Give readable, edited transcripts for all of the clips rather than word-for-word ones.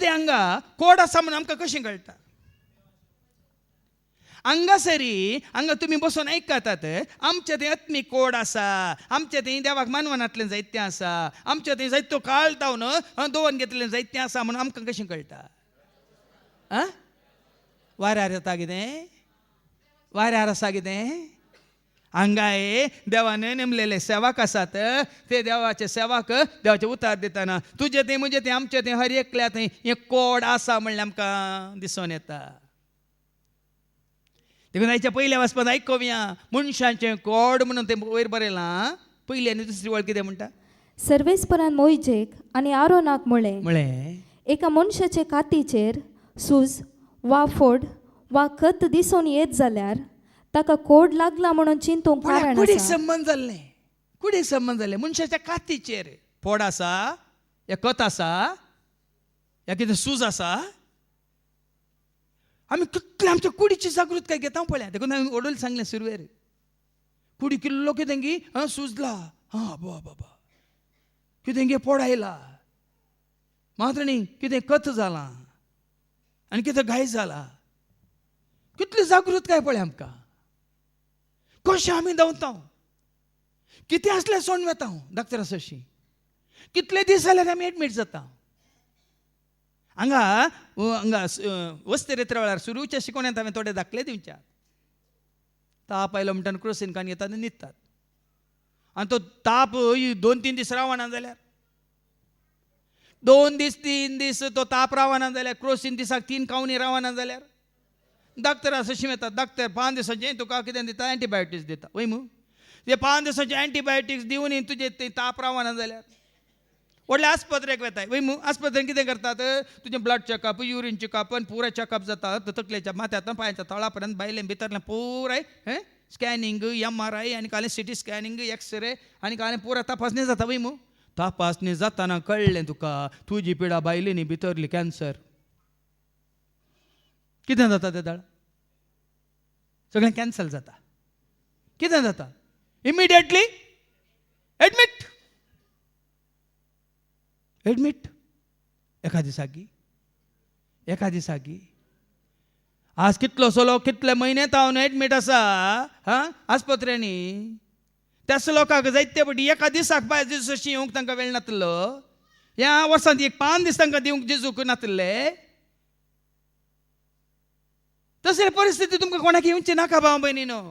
हांगा कोड आसा म्हणून आमकां कशें कळटा? हांगासरी हांगा तुमी बसून आयकतात, आमचे थंय आत्मीक कोड आसा, आमचे थंय देवाक मानवनांतलें जायतें आसा, आमचे थंय जायत्यो काळ तावन दवरून घेतलें जायतें आसा म्हणून आमकां कशें कळटा? वाऱ्यार येता कितें? वाऱ्यार आसा कितें? हांगा देवान नेमलेले सेवक आसात, ते देवाचे सेवक देवाचे उतार दितना तुजे थंय म्हजे थंय आमचे थंय हर एकल्या थंय हें कोड आसा म्हणल्यार आमकां दिसून येता. देखून हाच्या पयल्या वाचपात आयकोवया, मनशांचें कोड म्हणून तें वयर बरयलां. पयली आनी दुसरी वळ कितें म्हणटा? सर्वेस्परान मोइजेक आनी आरोनाक म्हळें, एका मनशाचे कातीचेर सूज वा फोड वा खत दिसून येत जाल्यार ताका कोड लागला म्हणून चिंतूंक कारण कुडीक आसा. संबंध जाल्ले मनशाच्या कातीचेर फोड आसा, या कत आसा, या कितें सूज आसा. आमी कितले आमच्या कुडीची जागृताय घेता पळया. देखून हांवें ओडोल सांगलें सुरवेर, कुडी किल्लो कितें गी सुजला, बाबा कितें गे फोड आयला, मात्रणीं कितें कत जाला आनी कितें घाय जाला. कितली जागृताय पळय आमकां. कशें आमी धांवता, कितें आसल्यार सोण वेता डाक्टरा सशी, कितले दीस जाल्यार आमी एडमीट जाता. हांगा वस्ती रेत्रा वेळार सुरूच्या शिकोवण्यांत हांवें थोडे दाखले दिवच्यात. ताप आयलो म्हणटा क्रोसीन खावन येतात आनी न्हिदतात. आनी तो ताप 2-3 दीस रावना जाल्यार, 2 दीस 3 दीस तो ताप रावना जाल्यार, क्रोसीन दिसाक 3 खावनी रावना जाल्यार डाक्टरा सशी येतात. डाक्टर 5 दिसांचें तुका कितें दिता? एंटीबायोटिक्स दिता. वय मू ते 5 दिसांचे एंटीबायोटिक्स दिवन तुजे ते ताप रावना जाल्यार व्हडल्या आस्पत्रेक वेताय. वय मू आस्पत्रेन कितें करतात? तुजें ब्लड चेकअप, युरीन चेकअप, पुराय चेकअप जाता. तकलेच्या माथ्यांतल्यान पांयाच्या तळा भायले भितरल्यान पुराय स्कॅनिंग, MRI आनी काले CT स्कॅनिंग, एक्सरे आनी काले पुराय तपासणी जाता. वय मू तपासणी जाताना कळ्ळें तुका तुजी पिडा बायली न्ही, भितरली कॅन्सर. कितें जाता ते दाळ? सगळें कॅन्सल जाता. कितें जाता? Immediately admit. एका दिसाकी आज कितलो सोलो कितले म्हयने तावन एडमीट आसा आस्पत्र्यांनी. त्याच लोकांक जायते पटी एका दिसाक भायर जेजूशी येवंक तांकां वेळ नासलो. ह्या वर्सांत 5 दीस तांकां दिवंक जेजूक नासले. तसली परिस्थिती तुमकां कोणाक येवची नाका भाव भयणीनो.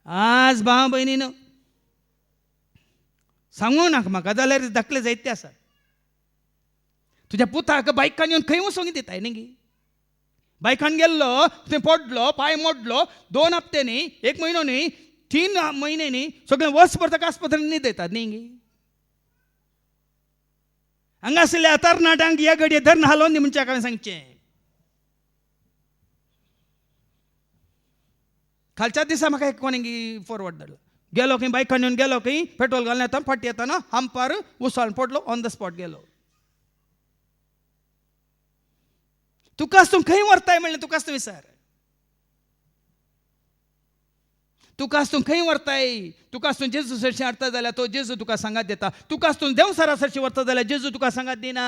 आज भाव भयणीनो सांगूं नाका म्हाका जाल्यार धाकले जायते आसात. तुज्या पुताक बायकान येवन खंय वचोंक दिताय न्ही गी. बायकान गेल्लो थंय पडलो, पांय मोडलो, 2 हप्ते न्ही, 1 म्हयनो न्ही, 3 म्हयने न्ही, सगळें वर्सभर ताका आस्पत्रेन न्हिदयतात न्ही गी. हांगा आसल्या तरणाट्यांक ह्या घडये धरून हालोवन दी म्हणचे हांवें सांगचें. खालच्या दिसा म्हाका एक कोणें फॉरवर्ड धाडलो. गेलो खंय बायकान येवन गेलो खंय पेट्रोल घालून येता, फाटी येताना हंपार उसळून पडलो, ऑन द स्पॉट गेलो. तुकाच तूं खंय व्हरताय म्हणलें तुकाच तूं विचार. तुकाच तूं खंय व्हरताय? तुकाच तूं जेजू सरशी हाडटा जाल्यार तो जेजू तुका सांगात दिता. तुकाच तूं देवसरा सरशी व्हरता जाल्यार जेजू तुका सांगात दिना.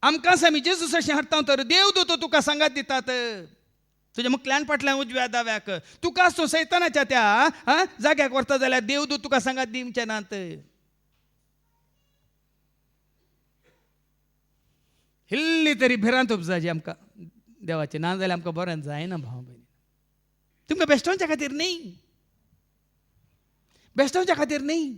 आमकांच आमी जेजू सरशी हाडटा तर देवदूत तुका सांगात दितात. तुज्या मुखल्यान फाटल्यान उजव्या दाव्याक. तुकाच तूं सैतानाच्या त्या जाग्याक व्हरता जाल्यार देवदूत तुका सांगात दिवचे नात. इल्ली तरी भिरांत उपजाची आमकां देवाचें, ना जाल्यार आमकां बरें जायना भाव भयणी. तुमकां बेश्टोवच्या खातीर न्ही, बेश्टोवच्या खातीर न्ही.